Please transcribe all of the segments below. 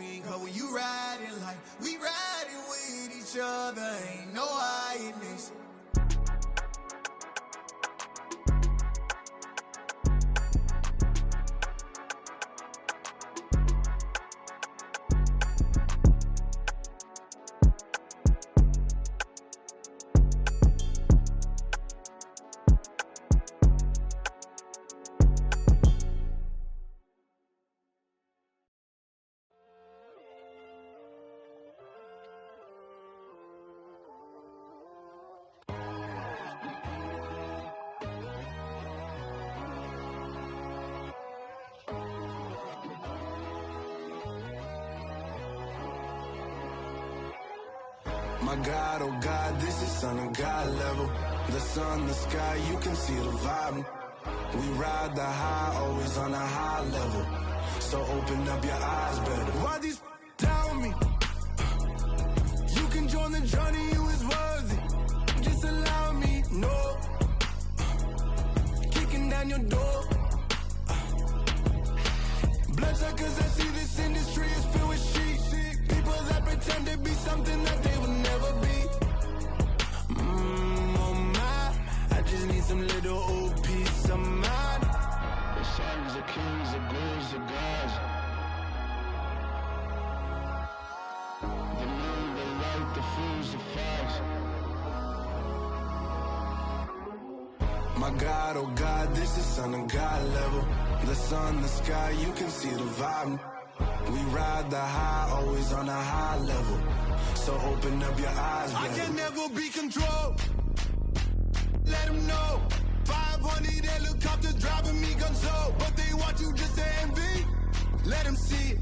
between. Cause when you riding like we riding with each other, ain't no hiding this. My God, oh God, this is Son of God level. The sun, the sky, you can see the vibe. We ride the high, always on a high level. So open up your eyes better. Why these down me? You can join the journey, you is worthy. Just allow me, no. Kicking down your door. Bloodsuckers, I see this industry is filled with sheep. People that pretend to be something that they will never be. Oh my, I just need some little old peace of mind. The sons, the kings, the ghouls, the gods. The moon, the light, the fools, the facts. My God, oh God, this is Son of God level. The sun, the sky, you can see the vibe. We ride the high, always on a high level. So open up your eyes, baby. I can never be controlled. Let them know. 500 helicopters driving me gonzo. But they want you just to envy. Let them see it.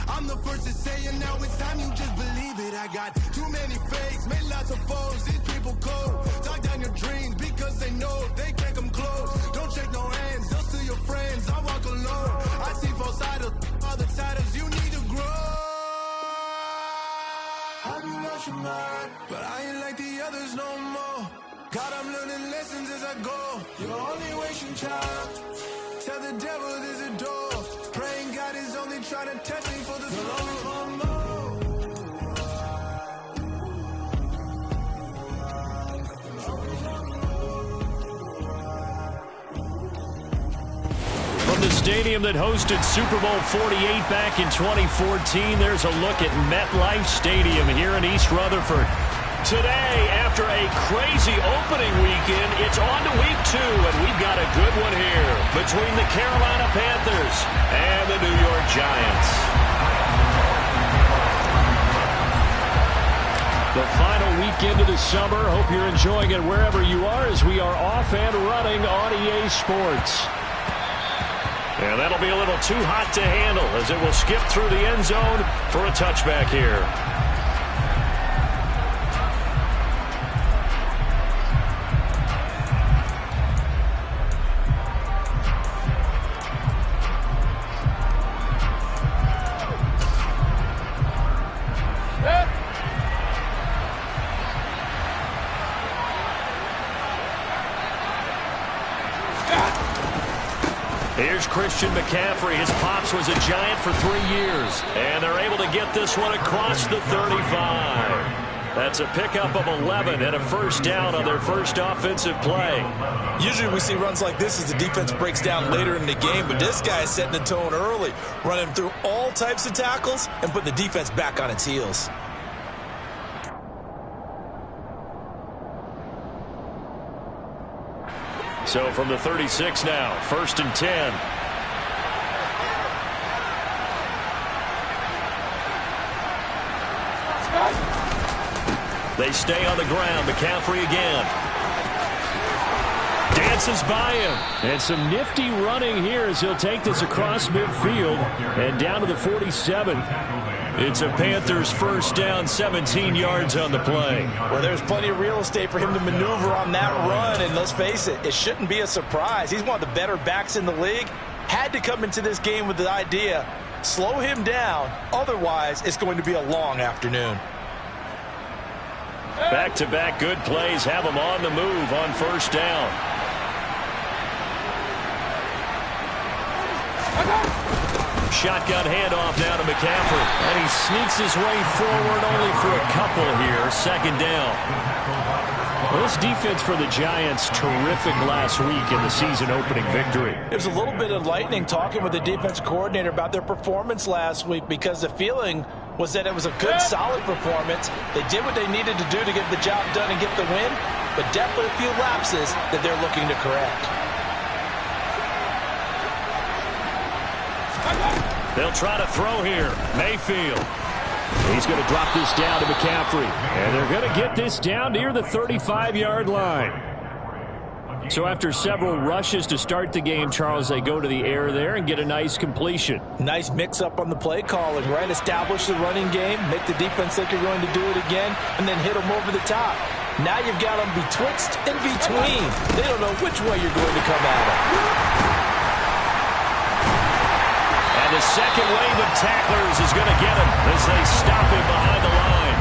I'm the first to say it, now it's time you just believe it. I got too many fakes, made lots of foes. These people cold. Talk down your dreams because they know they can't come close. Don't shake no hands, they'll steal your friends. I walk alone. I see false idols, other titles. You need to grow. Have you lost your mind? But I ain't like the others no more. God, I'm learning lessons as I go. You're only wasting time. Tell the devil there's a door. Praying God is only trying to test me for the throne. From the stadium that hosted Super Bowl 48 back in 2014, there's a look at MetLife Stadium here in East Rutherford. Today, after a crazy opening weekend, it's on to week 2, and we've got a good one here between the Carolina Panthers and the New York Giants. The final weekend of the summer. Hope you're enjoying it wherever you are as we are off and running on EA Sports. And that'll be a little too hot to handle as it will skip through the end zone for a touchback here. Here's Christian McCaffrey. His pops was a Giant for 3 years. And they're able to get this one across the 35. That's a pickup of 11 and a first down on their first offensive play. Usually we see runs like this as the defense breaks down later in the game, but this guy is setting the tone early, running through all types of tackles and putting the defense back on its heels. So from the 36 now, 1st and 10. They stay on the ground. McCaffrey again. Dances by him. And some nifty running here as he'll take this across midfield and down to the 47. It's a Panthers first down, 17 yards on the play. Well, there's plenty of real estate for him to maneuver on that run, and let's face it, it shouldn't be a surprise. He's one of the better backs in the league. Had to come into this game with the idea, slow him down, otherwise it's going to be a long afternoon. Back-to-back good plays have him on the move on first down. Shotgun handoff now to McCaffrey, and he's sneaks his way forward only for a couple here. Second down. Well, this defense for the Giants, terrific last week in the season-opening victory. There's a little bit of lightning talking with the defense coordinator about their performance last week because the feeling was that it was a good, solid performance. They did what they needed to do to get the job done and get the win, but definitely a few lapses that they're looking to correct. They'll try to throw here. Mayfield. He's going to drop this down to McCaffrey. And they're going to get this down near the 35-yard line. So after several rushes to start the game, Charles, they go to the air there and get a nice completion. Nice mix-up on the play calling, right? Establish the running game, make the defense think you're going to do it again, and then hit them over the top. Now you've got them betwixt and between. They don't know which way you're going to come at them. And the second wave of tacklers is going to get him as they stop him behind the line.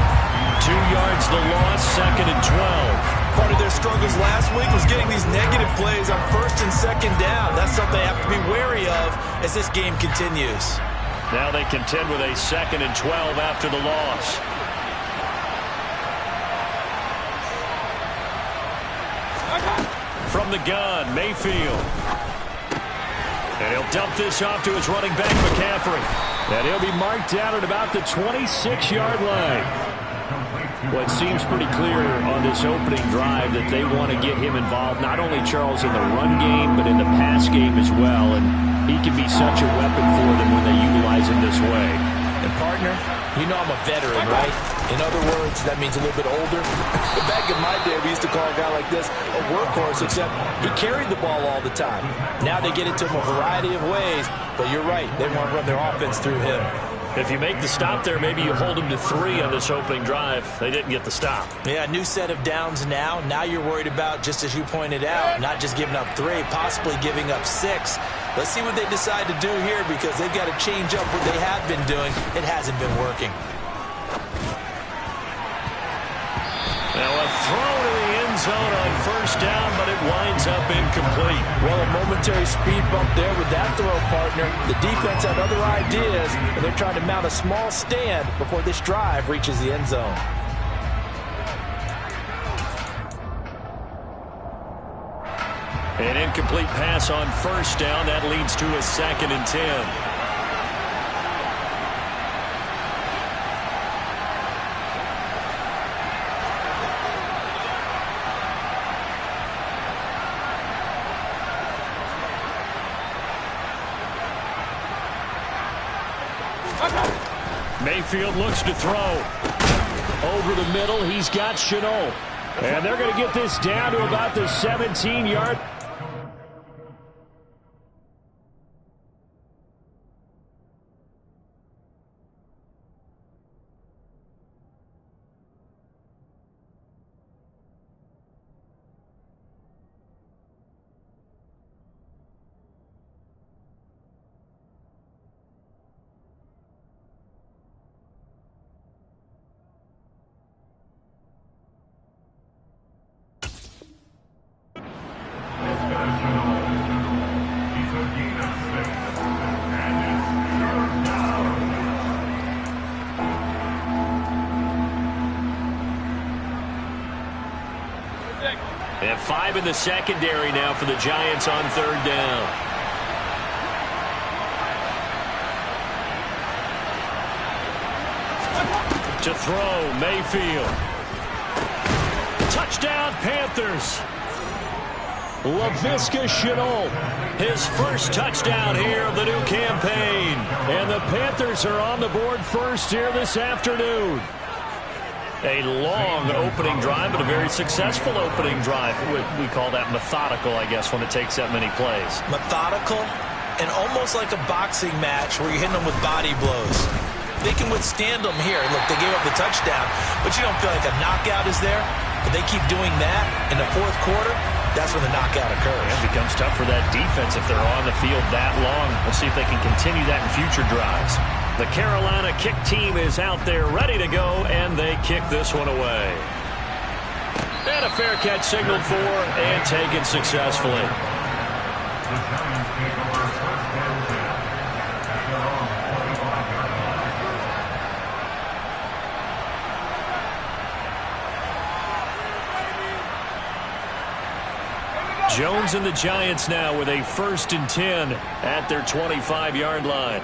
2 yards the loss, 2nd and 12. Part of their struggles last week was getting these negative plays on 1st and 2nd down. That's something they have to be wary of as this game continues. Now they contend with a 2nd and 12 after the loss. From the gun, Mayfield. And he'll dump this off to his running back, McCaffrey. And he'll be marked down at about the 26-yard line. Well, it seems pretty clear on this opening drive that they want to get him involved, not only, Charles, in the run game, but in the pass game as well. And he can be such a weapon for them when they utilize him this way. And, partner, you know I'm a veteran, right? In other words, that means a little bit older. Back in my day, we used to call a guy like this a workhorse, except he carried the ball all the time. Now they get it to him a variety of ways, but you're right. They want to run their offense through him. If you make the stop there, maybe you hold them to 3 on this opening drive. They didn't get the stop. Yeah, new set of downs now. Now you're worried about, just as you pointed out, not just giving up 3, possibly giving up 6. Let's see what they decide to do here because they've got to change up what they have been doing. It hasn't been working. Now a throw to the end zone on 1st down, but it winds up incomplete. Well, a momentary speed bump there with that throw, partner. The defense had other ideas, and they're trying to mount a small stand before this drive reaches the end zone. An incomplete pass on 1st down. That leads to a 2nd and 10. Mayfield looks to throw. Over the middle, he's got Rzsl. And they're going to get this down to about the 17-yard. And 5 in the secondary now for the Giants on 3rd down. To throw, Mayfield. Touchdown, Panthers. Laviska Shenault, his first touchdown here of the new campaign. And the Panthers are on the board first here this afternoon. A long opening drive, but a very successful opening drive. We call that methodical, I guess, when it takes that many plays. Methodical and almost like a boxing match where you're hitting them with body blows. They can withstand them here. Look, they gave up the touchdown, but you don't feel like a knockout is there. But they keep doing that in the 4th quarter. That's when the knockout occurs. It becomes tough for that defense if they're on the field that long. We'll see if they can continue that in future drives. The Carolina kick team is out there ready to go, and they kick this one away. And a fair catch signaled for and taken successfully. Jones and the Giants now with a 1st and 10 at their 25-yard line.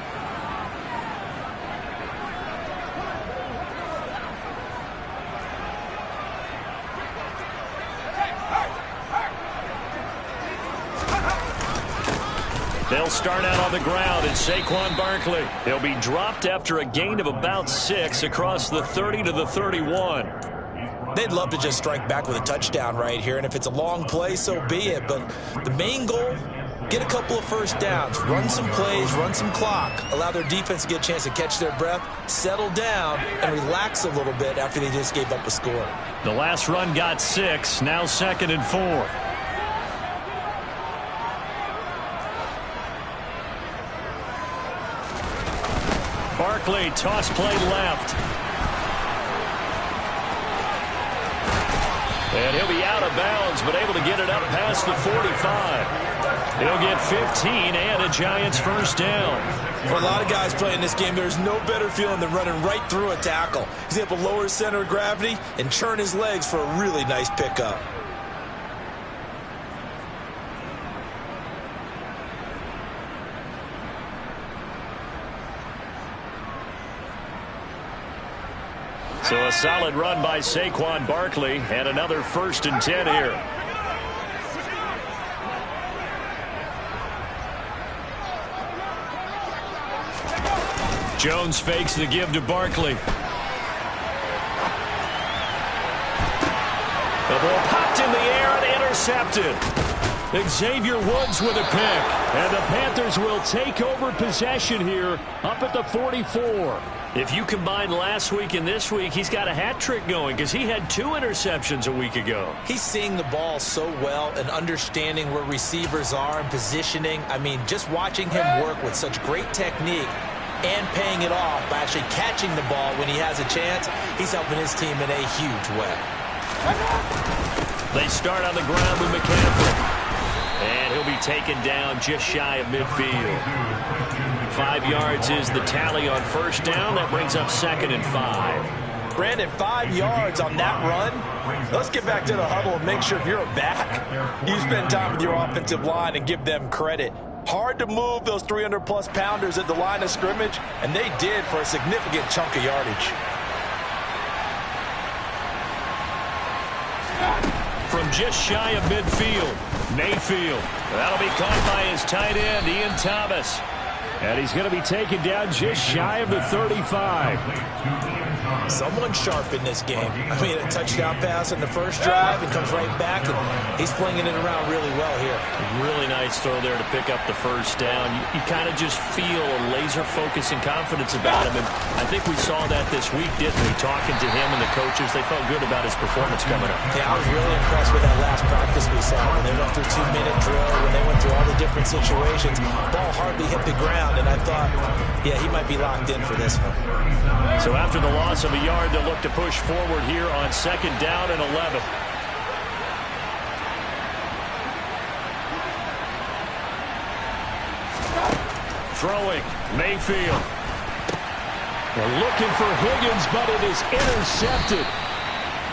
They'll start out on the ground, and Saquon Barkley. He'll be dropped after a gain of about 6 across the 30 to the 31. They'd love to just strike back with a touchdown right here, and if it's a long play, so be it. But the main goal, get a couple of first downs, run some plays, run some clock, allow their defense to get a chance to catch their breath, settle down, and relax a little bit after they just gave up a score. The last run got 6, now 2nd and 4. Barkley, toss play left. And he'll be out of bounds, but able to get it up past the 45. He'll get 15 and a Giants 1st down. For a lot of guys playing this game, there's no better feeling than running right through a tackle. He's able to lower his center of gravity and churn his legs for a really nice pickup. So a solid run by Saquon Barkley and another 1st and 10 here. Jones fakes the give to Barkley. The ball popped in the air and intercepted. Xavier Woods with a pick. And the Panthers will take over possession here up at the 44. If you combine last week and this week, he's got a hat trick going because he had 2 interceptions a week ago. He's seeing the ball so well and understanding where receivers are and positioning. I mean, just watching him work with such great technique and paying it off by actually catching the ball when he has a chance, he's helping his team in a huge way. They start on the ground with McCaffrey. And he'll be taken down just shy of midfield. 5 yards is the tally on 1st down. That brings up 2nd and 5. Brandon, 5 yards on that run. Let's get back to the huddle and make sure if you're a back, you spend time with your offensive line and give them credit. Hard to move those 300-plus pounders at the line of scrimmage, and they did for a significant chunk of yardage. From just shy of midfield, Mayfield. That'll be caught by his tight end, Ian Thomas. And he's going to be taken down just shy of the 35. Someone sharp in this game. I mean, a touchdown pass in the first drive and comes right back, and he's flinging it around really well here. Really nice throw there to pick up the 1st down. You kind of just feel a laser focus and confidence about him, and I think we saw that this week, didn't we? Talking to him and the coaches, they felt good about his performance coming up. Yeah, I was really impressed with that last practice we saw when they went through 2-minute drill, when they went through all the different situations. Ball hardly hit the ground, and I thought, yeah, he might be locked in for this one. So after the loss of a yard, they'll look to push forward here on 2nd down and 11. Throwing, Mayfield. They're looking for Higgins, but it is intercepted.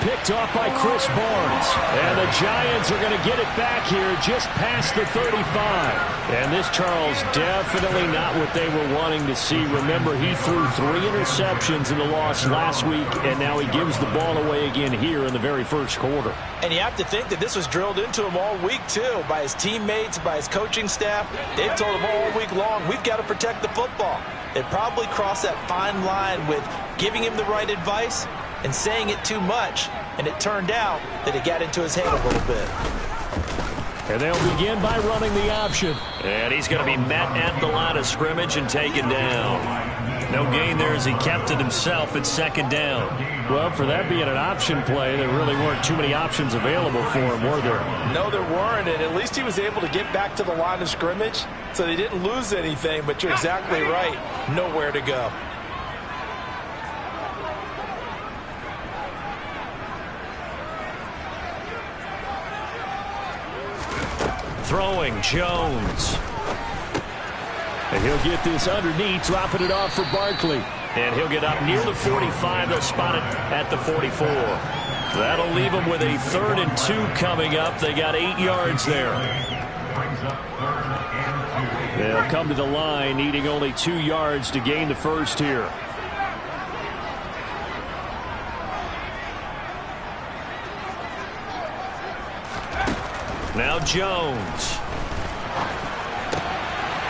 Picked off by Chris Barnes. And the Giants are going to get it back here just past the 35. And this, Charles, definitely not what they were wanting to see. Remember, he threw 3 interceptions in the loss last week, and now he gives the ball away again here in the very 1st quarter. And you have to think that this was drilled into him all week, too, by his teammates, by his coaching staff. They've told him all week long, we've got to protect the football. They probably crossed that fine line with giving him the right advice and saying it too much, and it turned out that it got into his head a little bit. And they'll begin by running the option. And he's going to be met at the line of scrimmage and taken down. No gain there as he kept it himself at 2nd down. Well, for that being an option play, there really weren't too many options available for him, were there? No, there weren't, and at least he was able to get back to the line of scrimmage, so they didn't lose anything, but you're exactly right. Nowhere to go. Throwing, Jones. And he'll get this underneath, dropping it off for Barkley. And he'll get up near the 45. They'll spot it at the 44. That'll leave them with a 3rd and 2 coming up. They got 8 yards there. They'll come to the line, needing only 2 yards to gain the first here. Now Jones.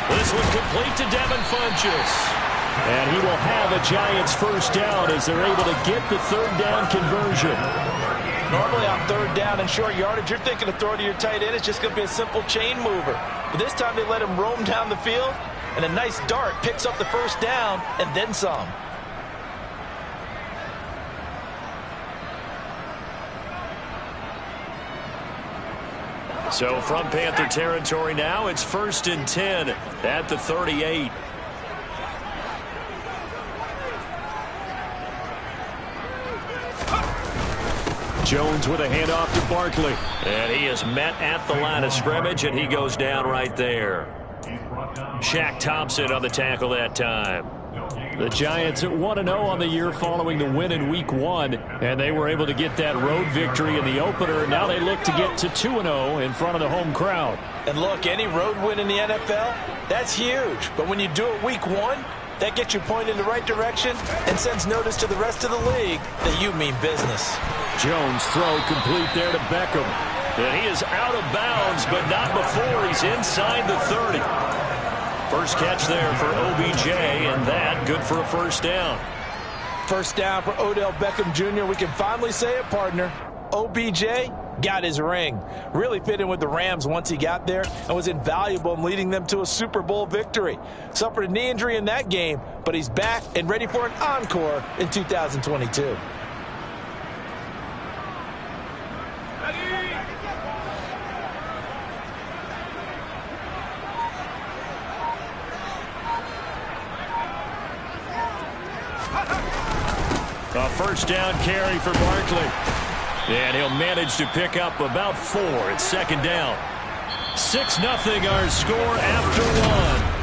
This one complete to Devin Funchess. And he will have a Giants first down as they're able to get the 3rd down conversion. Normally on 3rd down and short yardage, you're thinking of throwing to your tight end. It's just going to be a simple chain mover. But this time they let him roam down the field, and a nice dart picks up the first down and then some. So from Panther territory now, it's 1st and 10 at the 38. Jones with a handoff to Barkley. And he is met at the line of scrimmage, and he goes down right there. Shaq Thompson on the tackle that time. The Giants at 1-0 on the year following the win in Week 1, and they were able to get that road victory in the opener. Now they look to get to 2-0 in front of the home crowd. And look, any road win in the NFL, that's huge. But when you do it Week 1, that gets you pointed in the right direction and sends notice to the rest of the league that you mean business. Jones throw complete there to Beckham. And he is out of bounds, but not before he's inside the 30. First catch there for OBJ, and that good for a first down. First down for Odell Beckham Jr. We can finally say it, partner. OBJ got his ring. Really fit in with the Rams once he got there and was invaluable in leading them to a Super Bowl victory. Suffered a knee injury in that game, but he's back and ready for an encore in 2022. A first down carry for Barkley. And he'll manage to pick up about 4 at 2nd down. 6-0 our score after 1.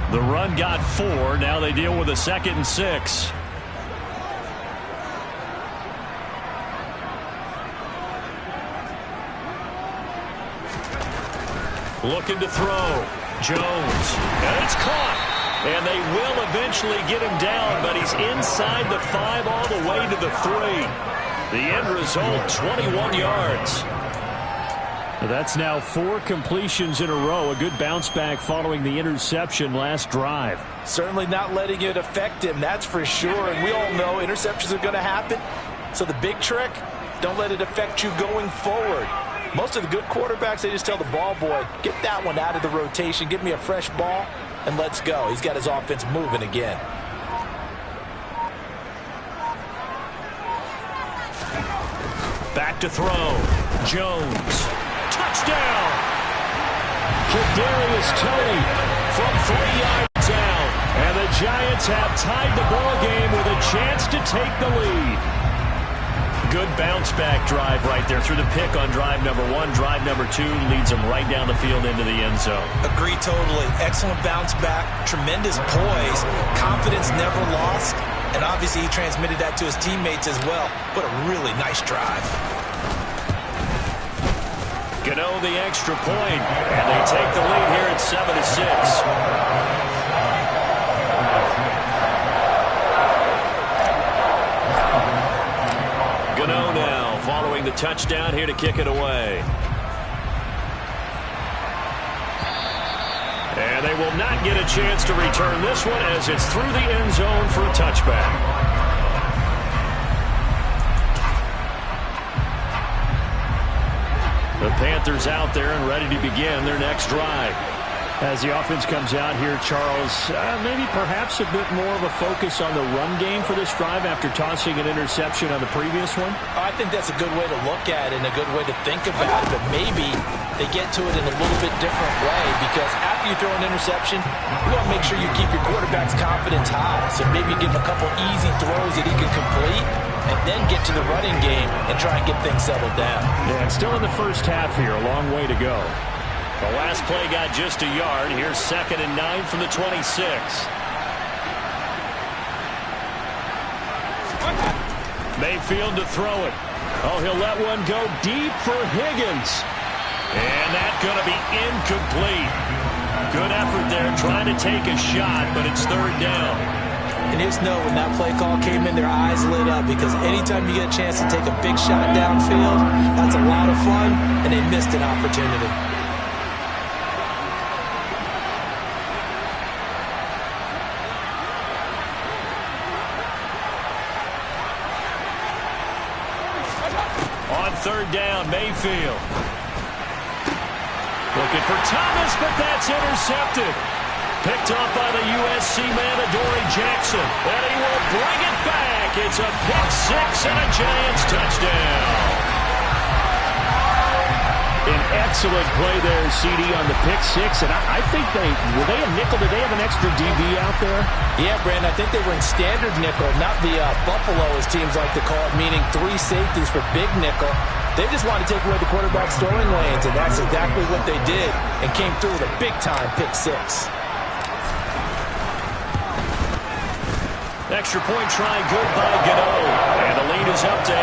The run got 4. Now they deal with a 2nd and 6. Looking to throw. Jones. And it's caught. And they will eventually get him down, but he's inside the 5 all the way to the 3. The end result, 21 yards. That's now 4 completions in a row. A good bounce back following the interception last drive. Certainly not letting it affect him, that's for sure. And we all know interceptions are going to happen. So the big trick, don't let it affect you going forward. Most of the good quarterbacks, they just tell the ball boy, get that one out of the rotation, give me a fresh ball, and let's go. He's got his offense moving again. Back to throw. Jones. Touchdown! Kadarius Toney from 3 yards out. And the Giants have tied the ball game with a chance to take the lead. Good bounce back drive right there through the pick on drive number 1. Drive number 2 leads them right down the field into the end zone. Agree totally. Excellent bounce back. Tremendous poise. Confidence never lost. And obviously he transmitted that to his teammates as well. What a really nice drive. Gano the extra point. And they take the lead here at 7-6. Now following the touchdown here to kick it away. And they will not get a chance to return this one as it's through the end zone for a touchback. The Panthers out there and ready to begin their next drive. As the offense comes out here, Charles, maybe perhaps a bit more of a focus on the run game for this drive after tossing an interception on the previous one? I think that's a good way to look at it and a good way to think about it, but maybe they get to it in a little bit different way, because after you throw an interception, you want to make sure you keep your quarterback's confidence high. So maybe give him a couple easy throws that he can complete and then get to the running game and try and get things settled down. Yeah, it's still in the first half here, a long way to go. The last play got just a yard. Here's 2nd and 9 from the 26. Mayfield to throw it. Oh, he'll let one go deep for Higgins. And that's going to be incomplete. Good effort there trying to take a shot, but it's 3rd down. And just know when that play call came in, their eyes lit up, because anytime you get a chance to take a big shot downfield, that's a lot of fun, and they missed an opportunity. On 3rd down, Mayfield. Looking for Thomas, but that's intercepted. Picked off by the USC man, Adoree Jackson. And he will bring it back. It's a pick 6 and a Giants touchdown. An excellent play there, CD, on the pick 6. And I think were they a nickel? Did they have an extra DB out there? Yeah, Brandon, I think they were in standard nickel, not the Buffalo, as teams like to call it, meaning 3 safeties for big nickel. They just wanted to take away the quarterback's throwing lanes, and that's exactly what they did, and came through with a big-time pick 6. Extra point try good by Gano. And the lead is up to 8.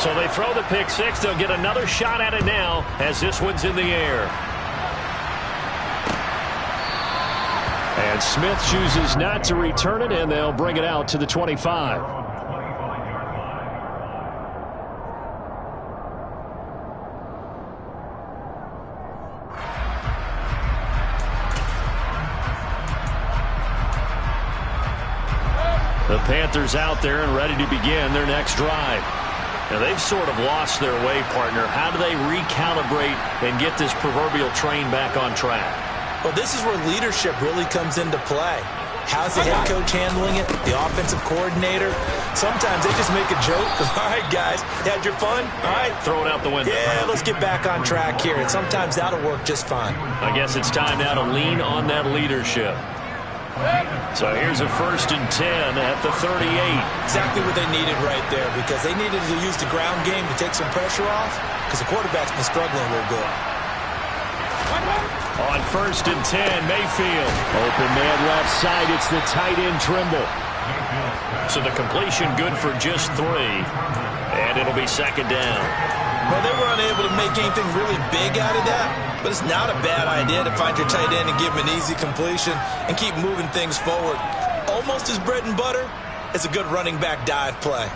So they throw the pick 6. They'll get another shot at it now as this one's in the air. And Smith chooses not to return it, and they'll bring it out to the 25. The Panthers out there and ready to begin their next drive. Now, they've sort of lost their way, partner. How do they recalibrate and get this proverbial train back on track? Well, this is where leadership really comes into play. How's the head coach handling it? The offensive coordinator? Sometimes they just make a joke. All right, guys, had your fun? All right. Throw it out the window. Yeah, let's get back on track here. And sometimes that'll work just fine. I guess it's time now to lean on that leadership. So here's a 1st and 10 at the 38. Exactly what they needed right there, because they needed to use the ground game to take some pressure off, because the quarterback's been struggling a little bit. On 1st and 10, Mayfield. Open man left side. It's the tight end Trimble. So the completion good for just 3. And it'll be 2nd down. Well, they were unable to make anything really big out of that, but it's not a bad idea to find your tight end and give him an easy completion and keep moving things forward. Almost as bread and butter as a good running back dive play.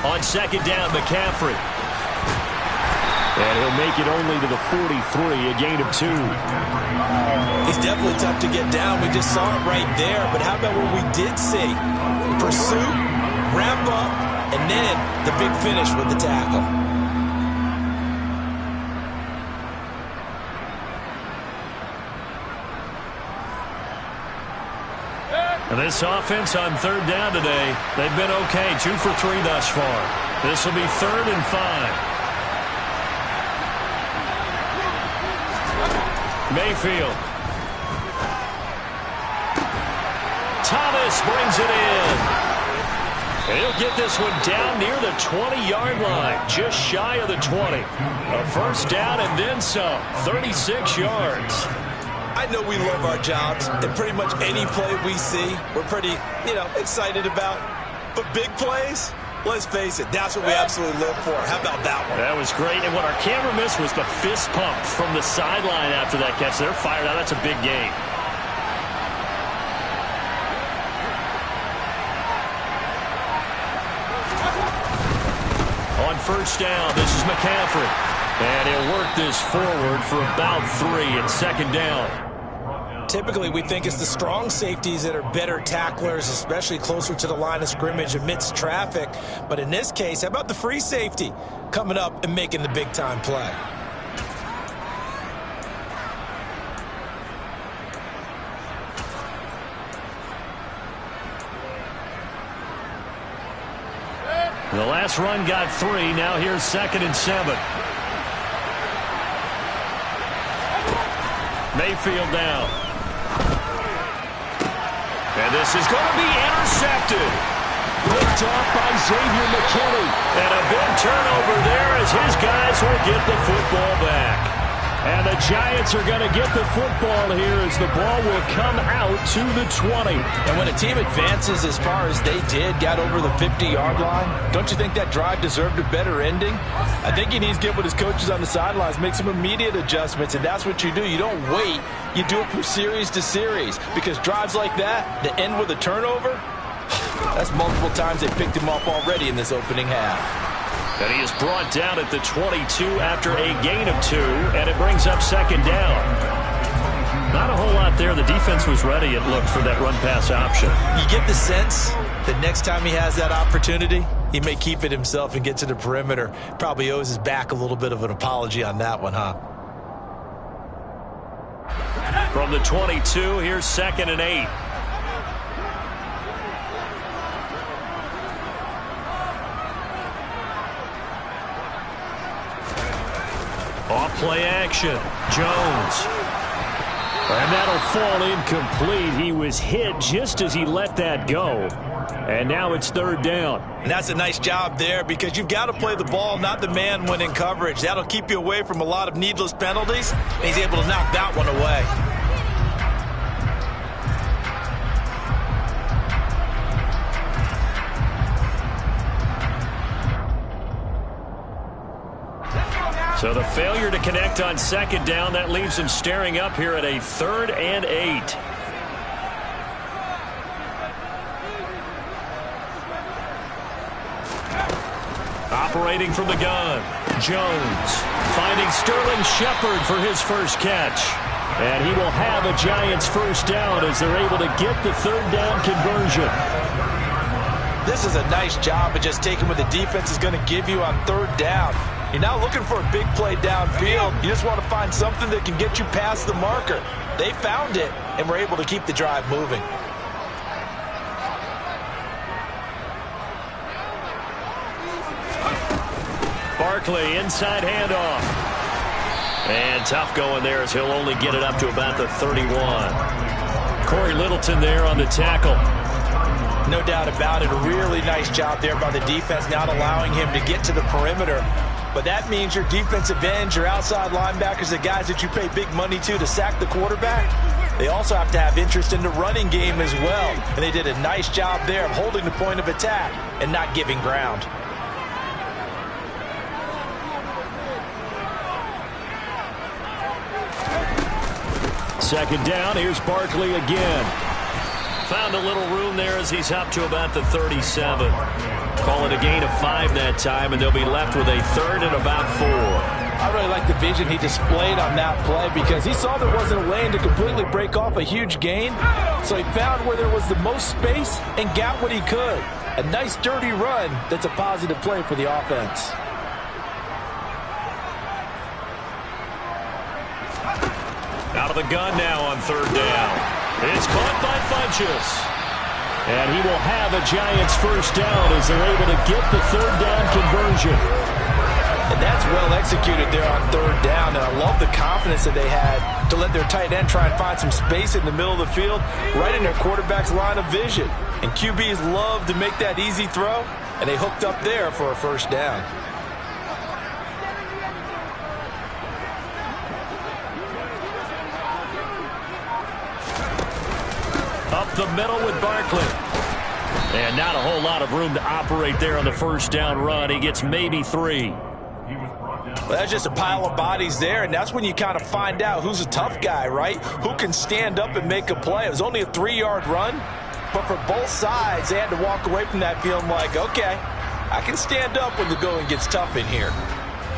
On 2nd down, McCaffrey. And he'll make it only to the 43, a gain of 2. He's definitely tough to get down. We just saw it right there. But how about what we did see? Pursuit, wrap up, and then the big finish with the tackle. And this offense on 3rd down today, they've been okay. 2 for 3 thus far. This will be 3rd and 5. Mayfield. Thomas brings it in. And he'll get this one down near the 20-yard line, just shy of the 20. A 1st down and then some, 36 yards. I know we love our jobs, and pretty much any play we see, we're pretty, excited about. But big plays, Let's face it, that's what we absolutely live for. How about that one? That was great. And what our camera missed was the fist pump from the sideline after that catch. They're fired out. That's a big game. On first down, this is McCaffrey. And he'll work this forward for about 3 and second down. Typically, we think it's the strong safeties that are better tacklers, especially closer to the line of scrimmage amidst traffic. But in this case, how about the free safety coming up and making the big-time play? The last run got 3. Now here's 2nd and 7. Mayfield down. And this is going to be intercepted. Picked off by Xavier McKinney. And a big turnover there as his guys will get the football back. And the Giants are going to get the football here as the ball will come out to the 20. And when a team advances as far as they did, got over the 50-yard line, don't you think that drive deserved a better ending? I think he needs to get with his coaches on the sidelines, make some immediate adjustments, and that's what you do. You don't wait. You do it from series to series, because drives like that end with a turnover, that's multiple times they picked him off already in this opening half. And he is brought down at the 22 after a gain of 2, and it brings up 2nd down. Not a whole lot there. The defense was ready, it looked, for that run-pass option. You get the sense that next time he has that opportunity, he may keep it himself and get to the perimeter. Probably owes his back a little bit of an apology on that one, huh? From the 22, here's 2nd and 8. Off play action. Jones. And that'll fall incomplete. He was hit just as he let that go. And now it's 3rd down. And that's a nice job there, because you've got to play the ball, not the man when in coverage. That'll keep you away from a lot of needless penalties. And he's able to knock that one away. So the failure to connect on 2nd down, that leaves him staring up here at a 3rd and 8. Operating from the gun, Jones finding Sterling Shepard for his first catch. And he will have a Giants first down as they're able to get the 3rd down conversion. This is a nice job of just taking what the defense is going to give you on 3rd down. You're not looking for a big play downfield. You just want to find something that can get you past the marker. They found it and were able to keep the drive moving. Barkley, inside handoff. And tough going there as he'll only get it up to about the 31. Corey Littleton there on the tackle. No doubt about it. A really nice job there by the defense, not allowing him to get to the perimeter. But that means your defensive ends, your outside linebackers, the guys that you pay big money to sack the quarterback, they also have to have interest in the running game as well. And they did a nice job there of holding the point of attack and not giving ground. Second down, here's Barkley again. Found a little room there as he's up to about the 37. Call it a gain of 5 that time, and they'll be left with a 3rd and about 4. I really like the vision he displayed on that play, because he saw there wasn't a lane to completely break off a huge gain. So he found where there was the most space and got what he could. A nice dirty run that's a positive play for the offense. Out of the gun now on 3rd down. It's caught by Funchess. And he will have a Giants first down as they're able to get the 3rd down conversion. And that's well executed there on 3rd down. And I love the confidence that they had to let their tight end try and find some space in the middle of the field, right in their quarterback's line of vision. And QBs love to make that easy throw, and they hooked up there for a first down. Up the middle with Barkley. And not a whole lot of room to operate there on the first down run. He gets maybe 3. Well, that's just a pile of bodies there, and that's when you kind of find out who's a tough guy, right? Who can stand up and make a play. It was only a 3-yard run, but for both sides, they had to walk away from that feeling like, okay, I can stand up when the going gets tough in here.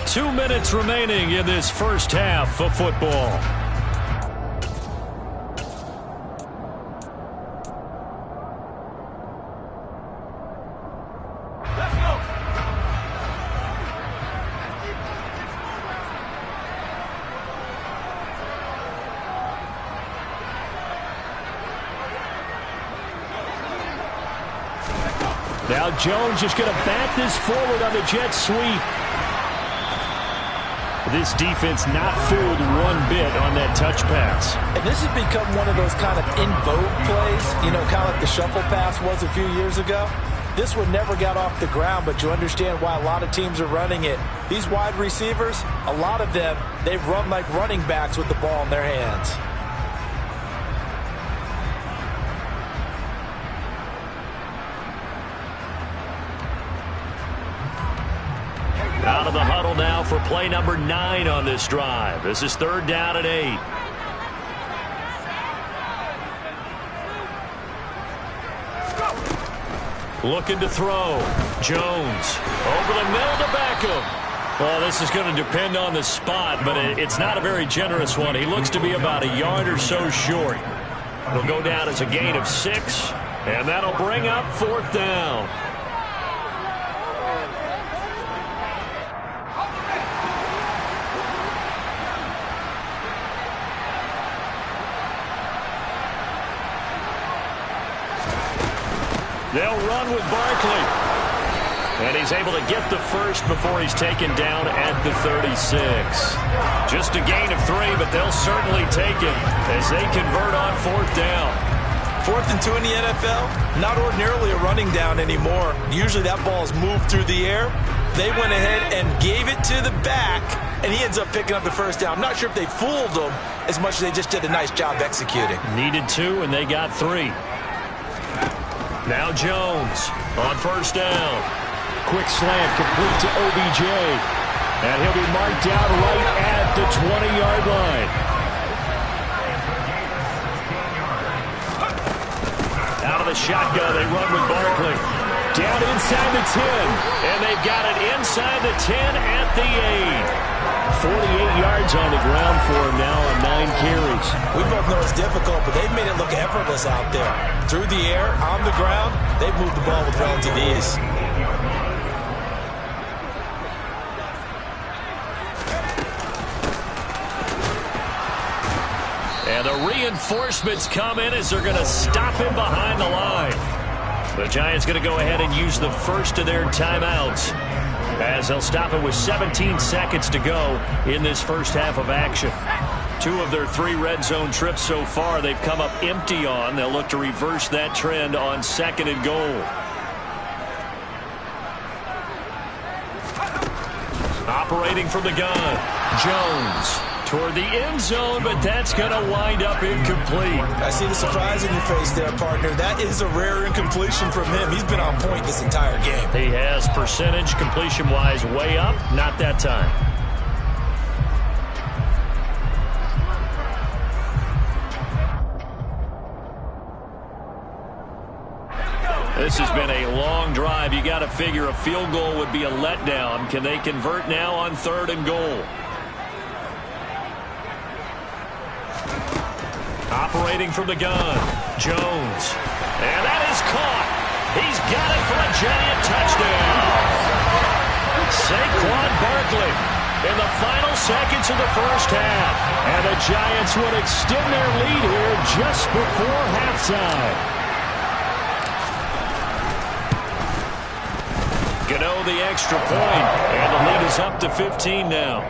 2 minutes remaining in this first half of football. Now Jones just going to back this forward on the jet sweep. This defense not fooled one bit on that touch pass. And this has become one of those kind of in vogue plays, you know, kind of like the shuffle pass was a few years ago. This one never got off the ground, but you understand why a lot of teams are running it. These wide receivers, a lot of them, they've run like running backs with the ball in their hands. Out of the huddle now for play number 9 on this drive. This is 3rd down and 8. Looking to throw. Jones over the middle to Beckham. Well, this is going to depend on the spot, but it's not a very generous one. He looks to be about a yard or so short. It'll go down as a gain of 6, and that'll bring up 4th down. They'll run with Barkley. And he's able to get the first before he's taken down at the 36. Just a gain of 3, but they'll certainly take it as they convert on 4th down. 4th and 2 in the NFL, not ordinarily a running down anymore. Usually that ball is moved through the air. They went ahead and gave it to the back, and he ends up picking up the first down. I'm not sure if they fooled him as much as they just did a nice job executing. Needed 2, and they got 3. Now Jones on 1st down. Quick slant complete to OBJ. And he'll be marked down right at the 20-yard line. Out of the shotgun, they run with Barkley. Down inside the 10. And they've got it inside the 10 at the 8. 48 yards on the ground for him now on 9 carries. We both know it's difficult, but they've made it look effortless out there. Through the air, on the ground, they've moved the ball with relative ease. And the reinforcements come in as they're going to stop him behind the line. The Giants going to go ahead and use the first of their timeouts, as they'll stop it with 17 seconds to go in this first half of action. 2 of their 3 red zone trips so far they've come up empty on. They'll look to reverse that trend on 2nd and goal. Operating from the gun, Jones toward the end zone, but that's going to wind up incomplete. I see the surprise in your face there, partner. That is a rare incompletion from him. He's been on point this entire game. He has percentage completion-wise way up, not that time. This has been a long drive. You got to figure a field goal would be a letdown. Can they convert now on 3rd and goal? Operating from the gun, Jones. And that is caught. He's got it for a giant touchdown. Saquon Barkley in the final seconds of the first half. And the Giants would extend their lead here just before halftime. Gano the extra point, and the lead is up to 15 now.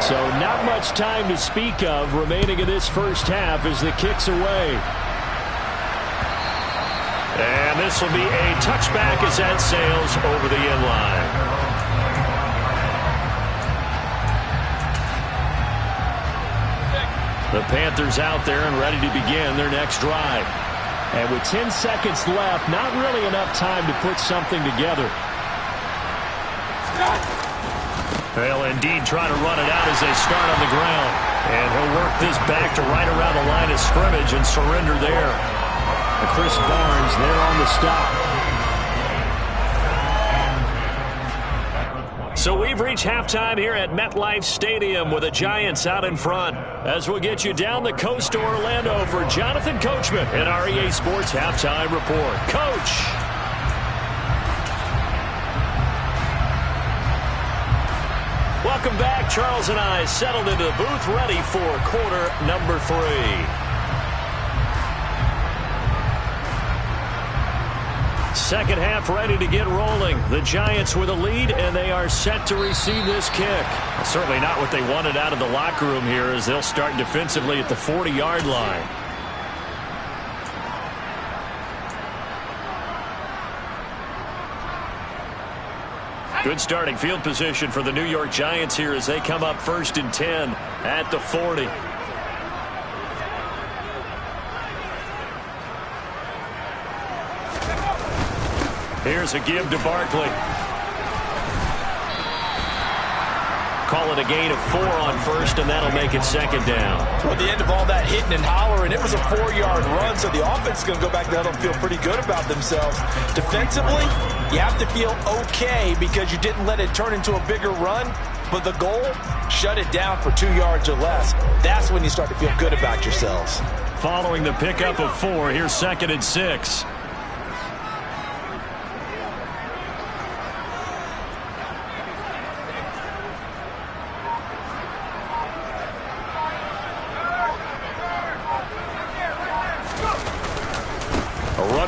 So not much time to speak of remaining in this first half as the kick's away. And this will be a touchback as that sails over the end line. The Panthers out there and ready to begin their next drive. And with 10 seconds left, not really enough time to put something together. They'll indeed try to run it out as they start on the ground. And he'll work this back to right around the line of scrimmage and surrender there. Chris Barnes there on the stop. So we've reached halftime here at MetLife Stadium with the Giants out in front. As we'll get you down the coast to Orlando for Jonathan Coachman in our EA Sports Halftime Report. Coach! Welcome back. Charles and I settled into the booth ready for quarter number 3. Second half ready to get rolling. The Giants with a lead, and they are set to receive this kick. Certainly not what they wanted out of the locker room here as they'll start defensively at the 40-yard line. Good starting field position for the New York Giants here as they come up 1st and 10 at the 40. Here's a give to Barkley. Call it a gain of 4 on first, and that'll make it 2nd down. Well, the end of all that hitting and hollering, it was a 4-yard run, so the offense is going to go back there and feel pretty good about themselves. Defensively, you have to feel okay because you didn't let it turn into a bigger run, but the goal, shut it down for 2 yards or less. That's when you start to feel good about yourselves. Following the pickup of 4, here's 2nd and 6.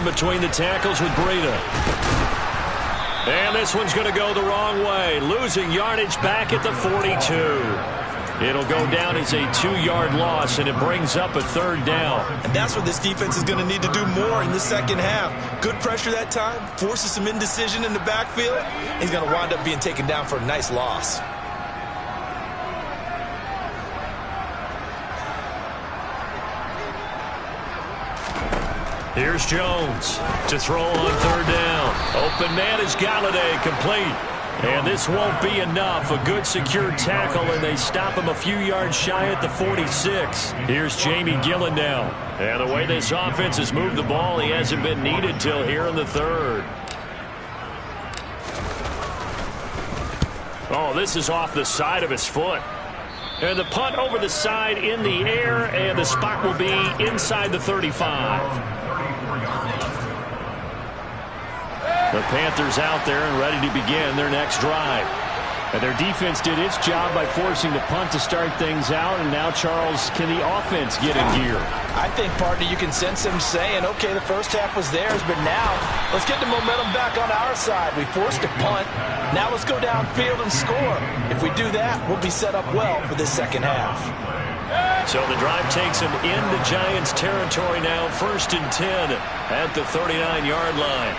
Between the tackles with Breida. And this one's going to go the wrong way. Losing yardage back at the 42. It'll go down as a 2-yard loss, and it brings up a 3rd down. And that's what this defense is going to need to do more in the second half. Good pressure that time, forces some indecision in the backfield. He's going to wind up being taken down for a nice loss. Here's Jones to throw on 3rd down. Open man is Galladay, complete. And this won't be enough. A good secure tackle, and they stop him a few yards shy at the 46. Here's Jamie Gillen now. And the way this offense has moved the ball, he hasn't been needed till here in the 3rd. Oh, this is off the side of his foot. And the punt over the side in the air, and the spot will be inside the 35. The Panthers out there and ready to begin their next drive. And their defense did its job by forcing the punt to start things out. And now, Charles, can the offense get in gear? I think, partner, you can sense them saying, okay, the first half was theirs, but now let's get the momentum back on our side. We forced a punt. Now let's go downfield and score. If we do that, we'll be set up well for this second half. So the drive takes them into Giants territory now, 1st and 10 at the 39-yard line.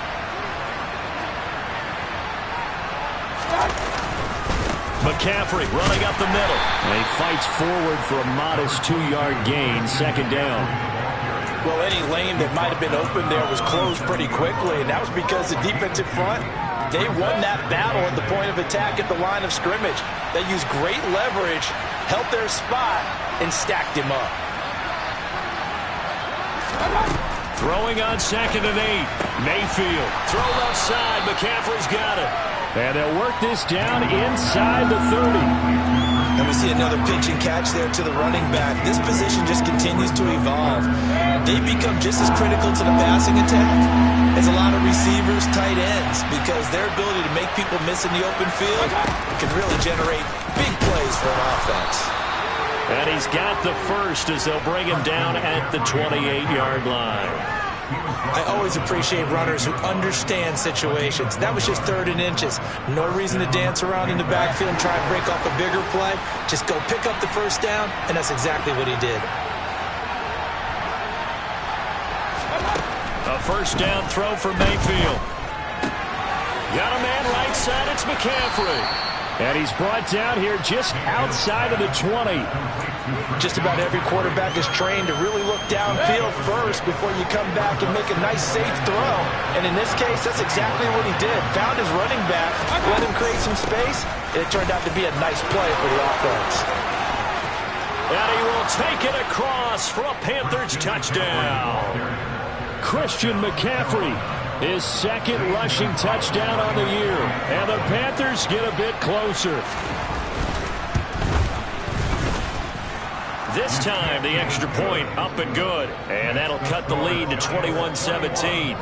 McCaffrey running up the middle. And he fights forward for a modest 2-yard gain, 2nd down. Well, any lane that might have been open there was closed pretty quickly, and that was because the defensive front, they won that battle at the point of attack at the line of scrimmage. They used great leverage, held their spot, and stacked him up. Throwing on 2nd and 8. Mayfield. Throw left side. McCaffrey's got it. And they'll work this down inside the 30. And we see another pitch and catch there to the running back. This position just continues to evolve. They become just as critical to the passing attack as a lot of receivers, tight ends, because their ability to make people miss in the open field can really generate big plays for an offense. And he's got the first as they'll bring him down at the 28-yard line. I always appreciate runners who understand situations. That was just 3rd and inches. No reason to dance around in the backfield and try and break off a bigger play. Just go pick up the 1st down, and that's exactly what he did. A 1st down throw for Mayfield. Got a man right side. It's McCaffrey. And he's brought down here just outside of the 20. Just about every quarterback is trained to really look downfield first before you come back and make a nice, safe throw. And in this case, that's exactly what he did. Found his running back, let him create some space, and it turned out to be a nice play for the offense. And he will take it across for a Panthers touchdown. Christian McCaffrey, his second rushing touchdown on the year. And the Panthers get a bit closer. This time, the extra point up and good. And that'll cut the lead to 21-17.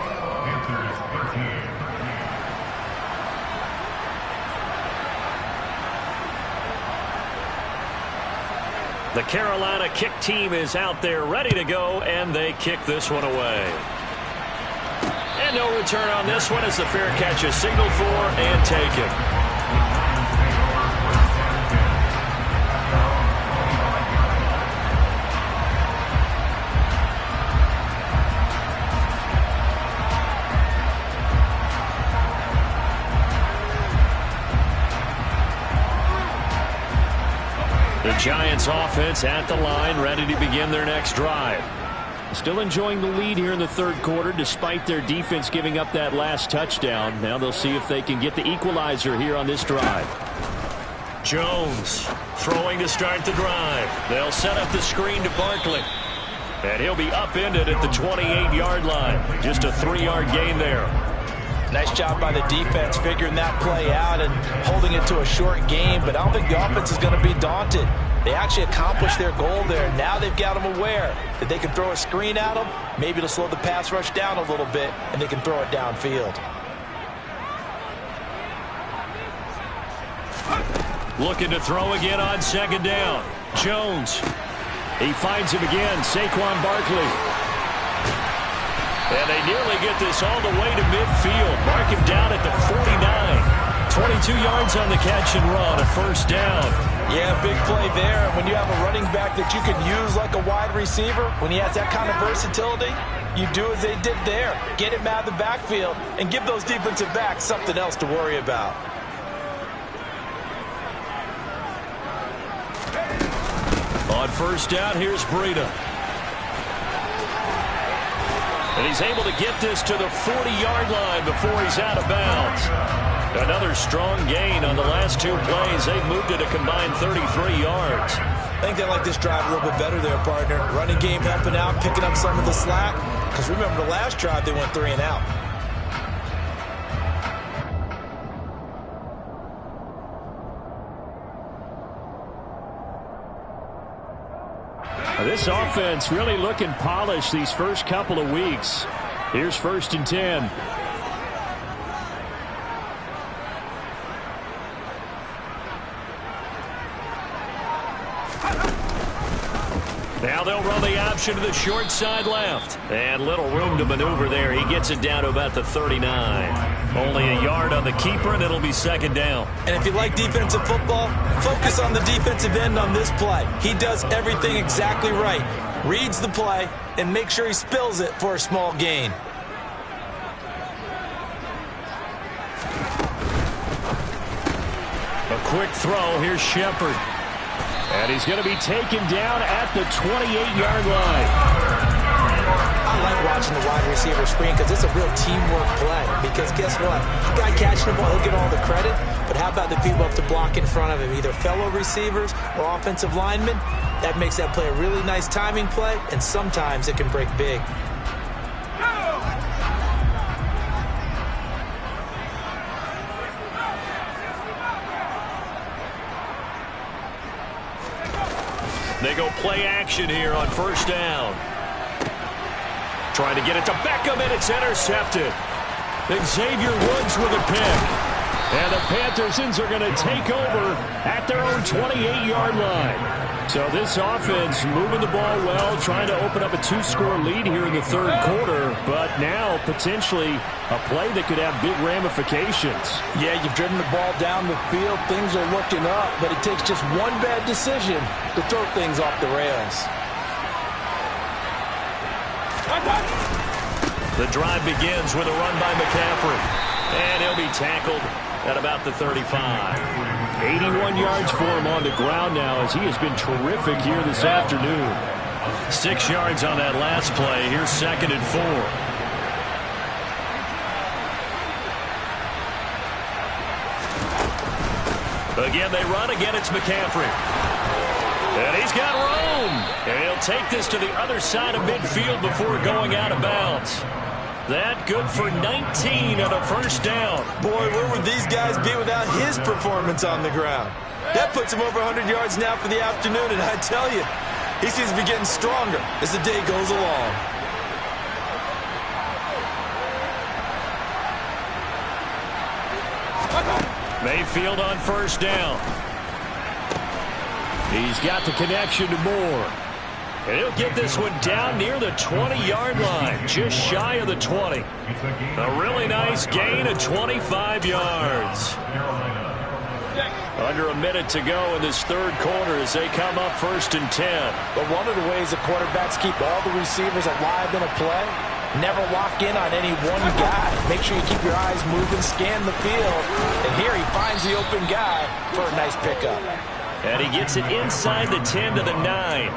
The Carolina kick team is out there ready to go, and they kick this one away. And no return on this one as the fair catch is signaled for and taken. The Giants offense at the line, ready to begin their next drive. Still enjoying the lead here in the third quarter despite their defense giving up that last touchdown. Now they'll see if they can get the equalizer here on this drive. Jones throwing to start the drive. They'll set up the screen to Barkley. And he'll be upended at the 28-yard line. Just a 3-yard gain there. Nice job by the defense figuring that play out and holding it to a short game, but I don't think the offense is going to be daunted. They actually accomplished their goal there. Now they've got them aware that they can throw a screen at them, maybe to slow the pass rush down a little bit, and they can throw it downfield. Looking to throw again on second down. Jones. He finds him again. Saquon Barkley. And they nearly get this all the way to midfield. Mark him down at the 49. 22 yards on the catch and run, a first down. Yeah, big play there. When you have a running back that you can use like a wide receiver, when he has that kind of versatility, you do as they did there. Get him out of the backfield and give those defensive backs something else to worry about. On first down, here's Breida. And he's able to get this to the 40-yard line before he's out of bounds. Another strong gain on the last two plays. They've moved it a combined 33 yards. I think they like this drive a little bit better there, partner. Running game helping out, picking up some of the slack. Because remember, the last drive they went 3 and out. This offense really looking polished these first couple of weeks. Here's 1st and 10. Now they'll run the option to the short side left. And little room to maneuver there. He gets it down to about the 39. Only a yard on the keeper, and it'll be second down. And if you like defensive football, focus on the defensive end on this play. He does everything exactly right. Reads the play and make sure he spills it for a small gain. A quick throw. Here's Shepard. And he's going to be taken down at the 28-yard line. I like watching the wide receiver screen because it's a real teamwork play. Because guess what? The guy catching the ball, he'll get all the credit. But how about the people up to block in front of him, either fellow receivers or offensive linemen? That makes that play a really nice timing play, and sometimes it can break big. They go play action here on first down. Trying to get it to Beckham, and it's intercepted. Xavier Woods with a pick. And the Panthers are going to take over at their own 28-yard line. So this offense moving the ball well, trying to open up a 2-score lead here in the third quarter, but now potentially a play that could have big ramifications. Yeah, you've driven the ball down the field. Things are looking up, but it takes just one bad decision to throw things off the rails. The drive begins with a run by McCaffrey. And he'll be tackled at about the 35. 81 yards for him on the ground now as he has been terrific here this afternoon. 6 yards on that last play. Here's 2nd and 4. Again, they run. Again, it's McCaffrey. And he's got room. And he'll take this to the other side of midfield before going out of bounds. That good for 19 and a first down. Boy, where would these guys be without his performance on the ground? That puts him over 100 yards now for the afternoon, and I tell you, he seems to be getting stronger as the day goes along. Mayfield on first down. He's got the connection to Moore. And he'll get this one down near the 20-yard line, just shy of the 20. A really nice gain of 25 yards. Under a minute to go in this third quarter as they come up 1st and 10. But one of the ways the quarterbacks keep all the receivers alive in a play, never lock in on any one guy. Make sure you keep your eyes moving, scan the field. And here he finds the open guy for a nice pickup. And he gets it inside the 10 to the 9.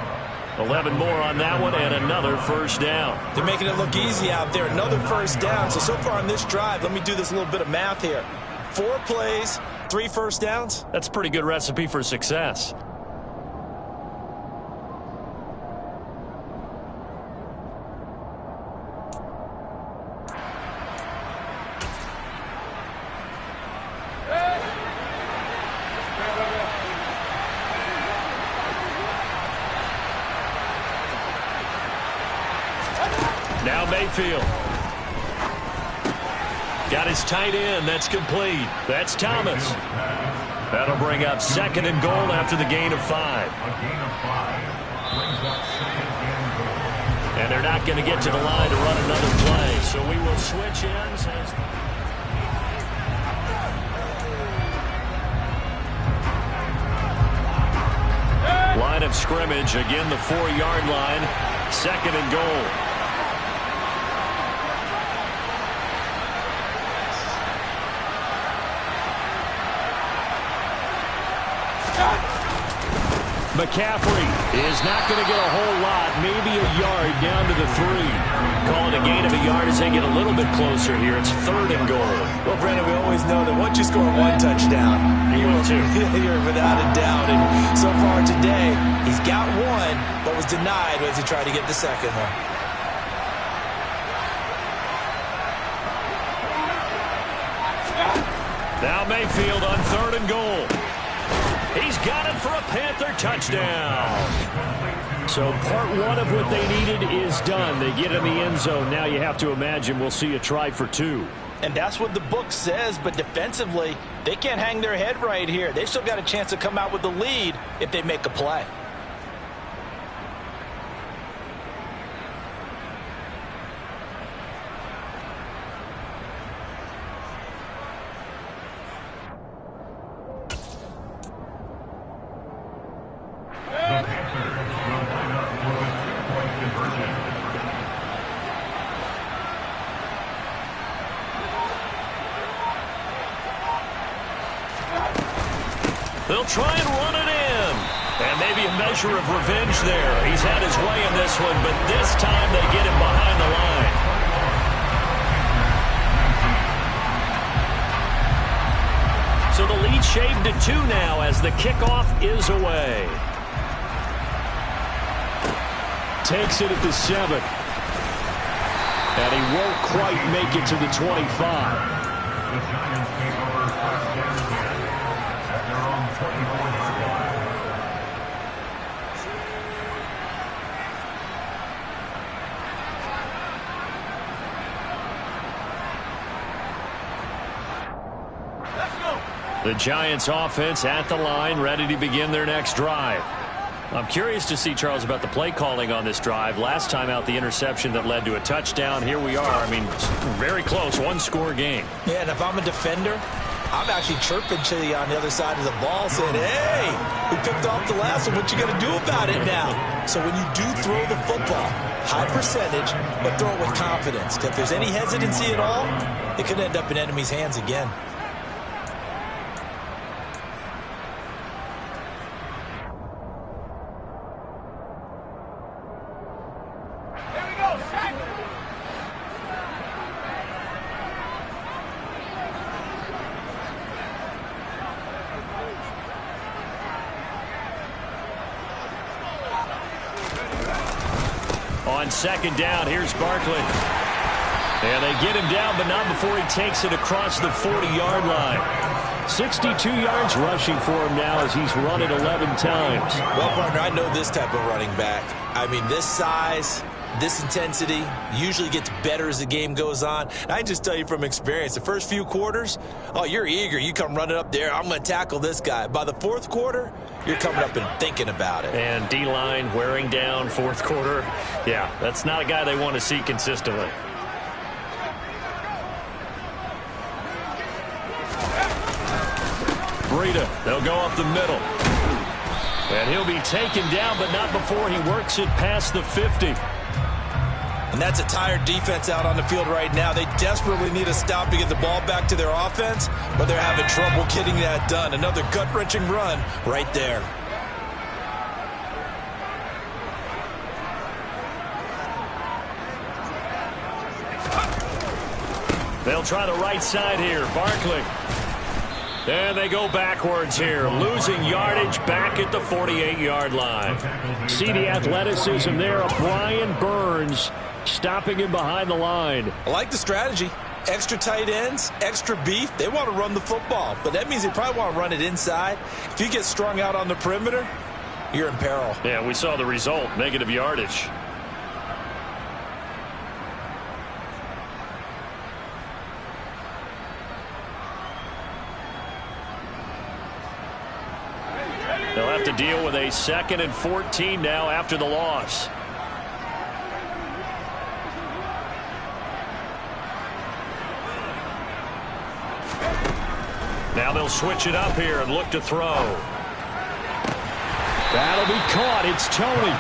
11 more on that one and another first down. They're making it look easy out there. Another first down. So far on this drive, let me do this little bit of math here. 4 plays, 3 first downs. That's a pretty good recipe for success. Now Mayfield. Got his tight end. That's complete. That's Thomas. That'll bring up 2nd and goal after the gain of 5. And they're not going to get to the line to run another play. So we will switch ends. Line of scrimmage. Again, the 4-yard line. 2nd and goal. McCaffrey is not going to get a whole lot, maybe a yard down to the 3. Calling a gain of a yard as they get a little bit closer here. It's 3rd and goal. Well, Brandon, we always know that once you score 1 touchdown, you will too. You're without a doubt. And so far today, he's got 1, but was denied as he tried to get the 2nd one. Now Mayfield on 3rd and goal. He's got it for a Panther touchdown. So part 1 of what they needed is done. They get in the end zone. Now you have to imagine we'll see a try for 2. And that's what the book says, but defensively, they can't hang their head right here. They've still got a chance to come out with the lead if they make a play. They'll try and run it in. And maybe a measure of revenge there. He's had his way in this one, but this time they get him behind the line. So the lead shaved to 2 now as the kickoff is away. Takes it at the 7. And he won't quite make it to the 25. The Giants offense at the line, ready to begin their next drive. I'm curious to see, Charles, about the play calling on this drive. Last time out, the interception that led to a touchdown. Here we are. I mean, very close, 1-score game. Yeah, and if I'm a defender, I'm actually chirping to you on the other side of the ball saying, hey, we picked off the last one. What you going to do about it now? So when you do throw the football, high percentage, but throw it with confidence. If there's any hesitancy at all, it could end up in enemy's hands again. On second down, here's Barkley. And they get him down, but not before he takes it across the 40-yard line. 62 yards rushing for him now as he's run it 11 times. Well, partner, I know this type of running back. I mean, this size, this intensity usually gets better as the game goes on. And I can just tell you from experience, the first few quarters, oh, you're eager. You come running up there, I'm going to tackle this guy. By the fourth quarter, you're coming up and thinking about it. And D-line wearing down fourth quarter. Yeah, that's not a guy they want to see consistently. Breida, they'll go up the middle. And he'll be taken down, but not before he works it past the 50. And that's a tired defense out on the field right now. They desperately need a stop to get the ball back to their offense, but they're having trouble getting that done. Another gut-wrenching run right there. They'll try the right side here. Barkley. And they go backwards here, losing yardage back at the 48-yard line. See the athleticism there of Brian Burns stopping him behind the line. I like the strategy. Extra tight ends, extra beef. They want to run the football, but that means they probably want to run it inside. If you get strung out on the perimeter, you're in peril. Yeah, we saw the result, negative yardage. They'll have to deal with a 2nd and 14 now after the loss. Now they'll switch it up here and look to throw. That'll be caught. It's Tony.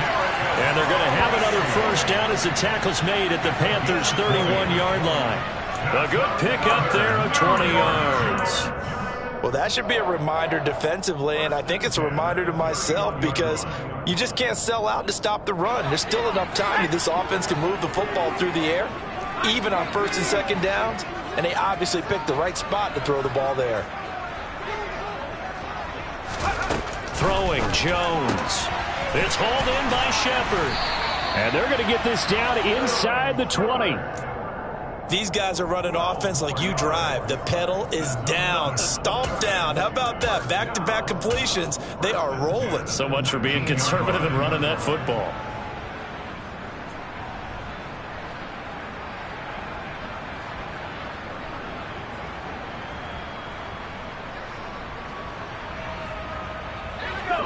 And they're going to have another first down as the tackle's made at the Panthers' 31-yard line. A good pick up there of 20 yards. Well, that should be a reminder defensively, and I think it's a reminder to myself because you just can't sell out to stop the run. There's still enough time that this offense can move the football through the air, even on 1st and 2nd downs, and they obviously picked the right spot to throw the ball there. Throwing Jones. It's hauled in by Shepard. And they're going to get this down inside the 20. These guys are running offense like you drive. The pedal is down, stomped down. How about that? Back-to-back completions. They are rolling. So much for being conservative and running that football.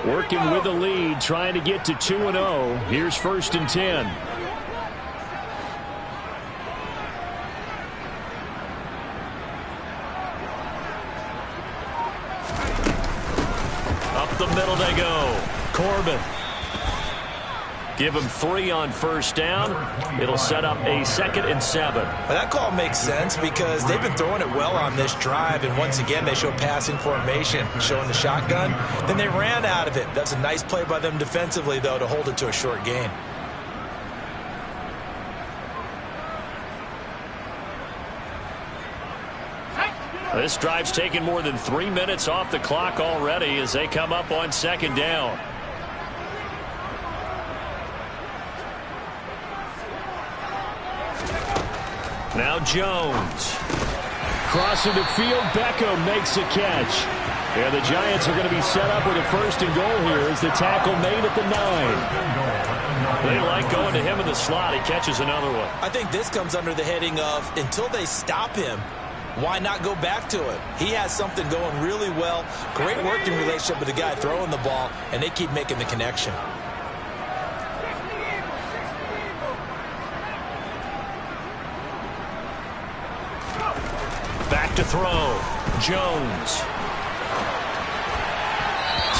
Working with the lead, trying to get to 2-0. Here's 1st and 10. The middle they go. Corbin. Give him 3 on 1st down. It'll set up a 2nd and 7. Well, that call makes sense because they've been throwing it well on this drive, and once again they show passing formation, showing the shotgun. Then they ran out of it. That's a nice play by them defensively, though, to hold it to a short gain. This drive's taken more than 3 minutes off the clock already as they come up on 2nd down. Now Jones. Crossing the field, Beckham makes a catch. And the Giants are going to be set up with a 1st and goal here as the tackle made at the 9. They like going to him in the slot. He catches another one. I think this comes under the heading of until they stop him, why not go back to it? He has something going really well. Great working relationship with the guy throwing the ball, and they keep making the connection. Back to throw. Jones.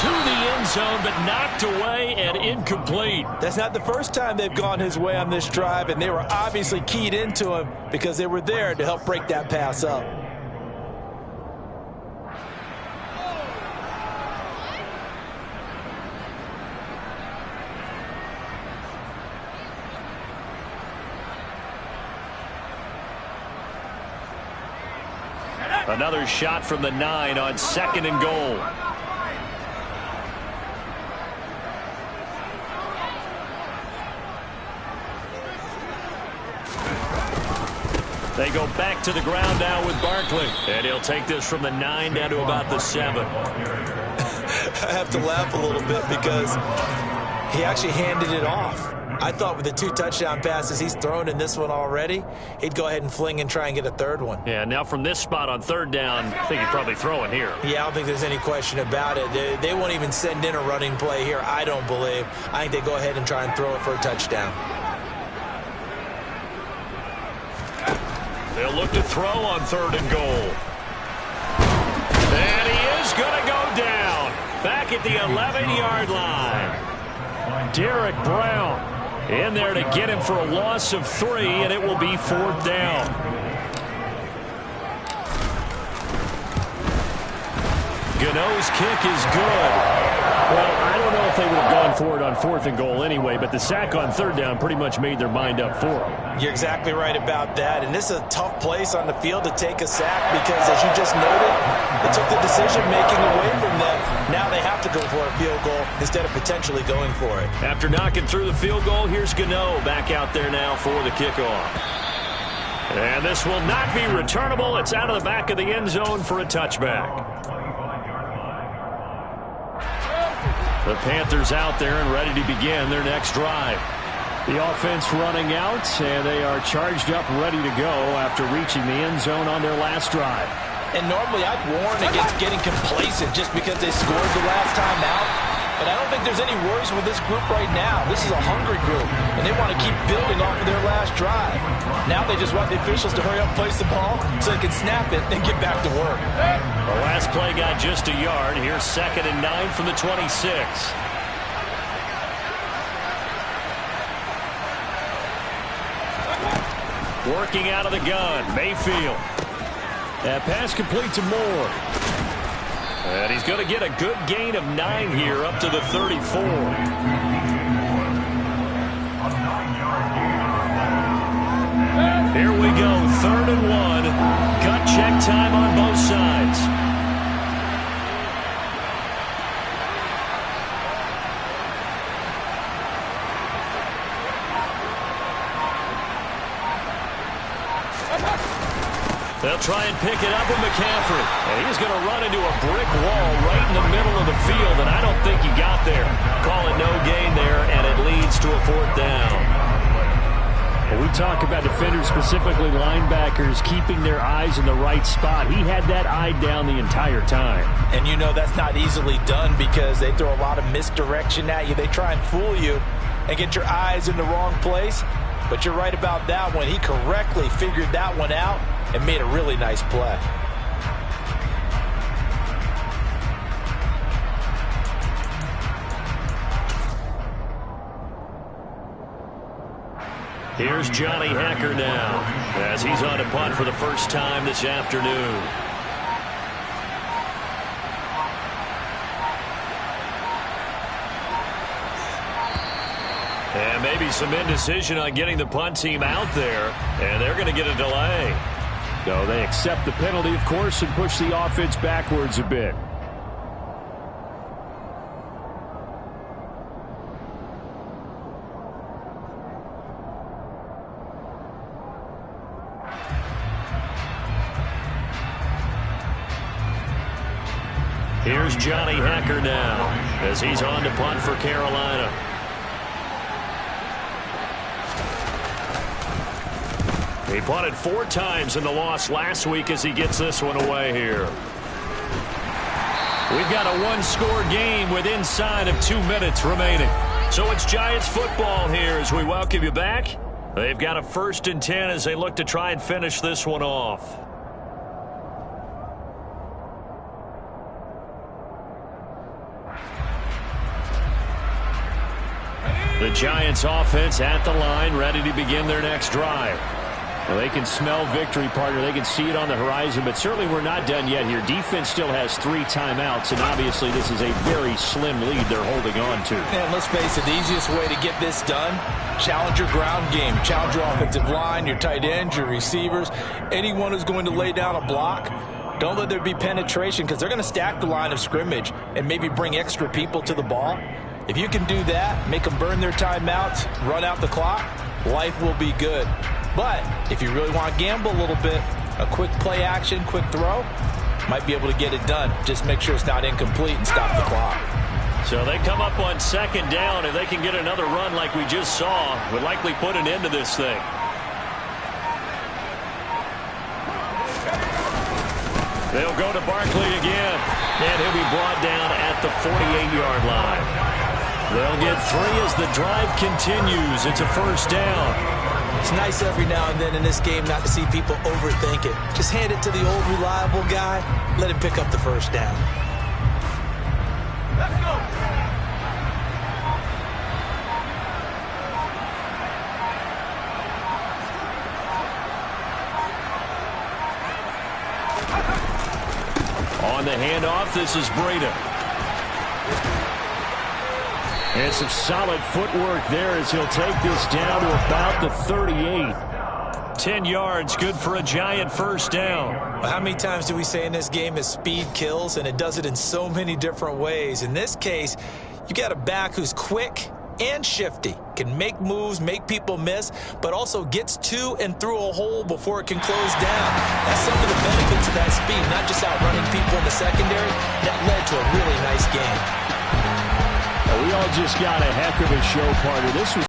To the end zone, but knocked away and incomplete. That's not the first time they've gone his way on this drive, and they were obviously keyed into him because they were there to help break that pass up. Another shot from the 9 on 2nd and goal. They go back to the ground now with Barkley. And he'll take this from the 9 down to about the 7. I have to laugh a little bit because he actually handed it off. I thought with the 2 touchdown passes he's thrown in this one already, he'd go ahead and fling and try and get a 3rd one. Yeah, now from this spot on 3rd down, I think he'd probably throw it here. Yeah, I don't think there's any question about it. They won't even send in a running play here, I don't believe. I think they go ahead and try and throw it for a touchdown. They'll look to throw on 3rd and goal. And he is going to go down. Back at the 11-yard line. Derek Brown in there to get him for a loss of 3, and it will be 4th down. Gano's kick is good. Well, I don't know if they would have gone for it on 4th and goal anyway, but the sack on 3rd down pretty much made their mind up for them. You're exactly right about that, and this is a tough place on the field to take a sack because, as you just noted, it took the decision-making away from them. Now they have to go for a field goal instead of potentially going for it. After knocking through the field goal, here's Gano back out there now for the kickoff. And this will not be returnable. It's out of the back of the end zone for a touchback. The Panthers out there and ready to begin their next drive. The offense running out, and they are charged up, ready to go after reaching the end zone on their last drive. And normally I'd warn against getting complacent just because they scored the last time out. But I don't think there's any worries with this group right now. This is a hungry group, and they want to keep building off of their last drive. Now they just want the officials to hurry up and place the ball so they can snap it and get back to work. The last play got just a yard. Here's 2nd and 9 from the 26. Working out of the gun, Mayfield. That pass complete to Moore. And he's going to get a good gain of 9 here up to the 34. Here we go, 3rd and 1. Gut check time on both sides. They'll try and pick it up with McCaffrey. And he's going to run into a brick wall right in the middle of the field, and I don't think he got there. Call it no gain there, and it leads to a 4th down. Well, we talk about defenders, specifically linebackers, keeping their eyes in the right spot. He had that eye down the entire time. And you know that's not easily done because they throw a lot of misdirection at you. They try and fool you and get your eyes in the wrong place. But you're right about that one. He correctly figured that one out and made a really nice play. Here's Johnny Hacker now as he's on a punt for the first time this afternoon. And maybe some indecision on getting the punt team out there, and they're going to get a delay. So they accept the penalty, of course, and push the offense backwards a bit. Here's Johnny Hacker now as he's on to punt for Carolina. He punted 4 times in the loss last week as he gets this one away here. We've got a 1-score game with inside of 2 minutes remaining. So it's Giants football here as we welcome you back. They've got a 1st and 10 as they look to try and finish this one off. The Giants offense at the line, ready to begin their next drive. Well, they can smell victory, partner. They can see it on the horizon, but certainly we're not done yet here. Defense still has 3 timeouts, and obviously this is a very slim lead they're holding on to. And let's face it, the easiest way to get this done, challenge your ground game. Challenge your offensive line, your tight ends, your receivers. Anyone who's going to lay down a block, don't let there be penetration because they're going to stack the line of scrimmage and maybe bring extra people to the ball. If you can do that, make them burn their timeouts, run out the clock, life will be good. But if you really want to gamble a little bit, a quick play action, quick throw, might be able to get it done. Just make sure it's not incomplete and stop the clock. So they come up on second down, and they can get another run like we just saw. Would likely put an end to this thing. They'll go to Barkley again, and he'll be brought down at the 48-yard line. They'll get 3 as the drive continues. It's a first down. It's nice every now and then in this game not to see people overthink it. Just hand it to the old reliable guy. Let him pick up the first down. Let's go. On the handoff, this is Breda. And some solid footwork there as he'll take this down to about the 38. 10 yards, good for a giant first down. Well, how many times do we say in this game is speed kills, and it does it in so many different ways. In this case, you got a back who's quick and shifty, can make moves, make people miss, but also gets to and through a hole before it can close down. That's some of the benefits of that speed, not just outrunning people in the secondary. That led to a really nice game. We all just got a heck of a show, partner. This was